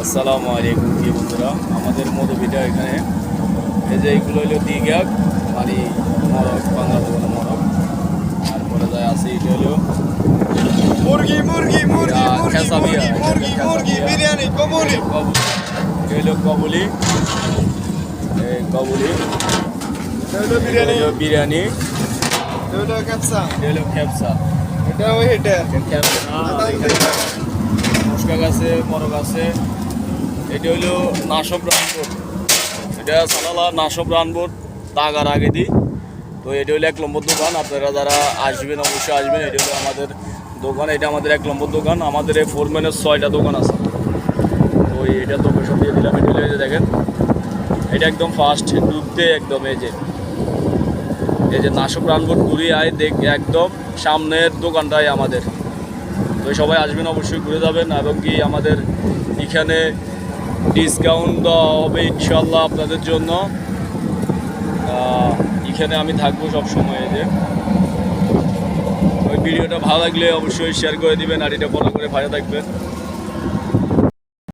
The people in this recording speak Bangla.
আসসালামু আলাইকুম প্রিয় বন্ধুরা, আমাদের মধুবিটা এখানে এই যে এইগুলো হলো দিঘাক মানে মরক বাংলা দোকানে মরক। তারপরে যায় আছে এটা হলো মুরগি মুরগি মুরগি মুরগি খেসাবিয়া, মুরগি মুরগি বিরিয়ানি কবুলি এটা হলো কবুলি, এই কবুলি, এটা বিরিয়ানি বিরিয়ানি, এটা ক্যাপসা এটা হলো খেপসা, এটা ওই হেটা মুসকা আছে মরক আছে। এটা হলো নাশব রানবোট, এটা সালালা নাশব রানবোট তাগার আগে দিই। তো এটা হলো 1 নম্বর দোকান, আপনারা যারা আসবেন অবশ্যই আসবেন। এটা হলো আমাদের দোকান, এটা আমাদের 1 নম্বর দোকান। আমাদের এই ফোরম্যানের 6টা দোকান আছে। তো এটা তো সব দিয়ে দিলাম। এটা হলো এই যে দেখেন, এটা একদম ফার্স্ট ঢুকতে একদম এই যে নাশব রানবোট ঘুরে আয় দেখ, একদম সামনের দোকানটাই আমাদের। তো সবাই আসবেন, অবশ্যই ঘুরে যাবেন। এবং কি আমাদের এখানে ডিসকাউন্ট দেওয়া হবে ইনশাল্লাহ আপনাদের জন্য। এখানে আমি থাকবো সব সময়। যে ওই ভিডিওটা ভালো লাগলে অবশ্যই শেয়ার করে দিবেন, আর এটা ফলো করে ভালো থাকবেন।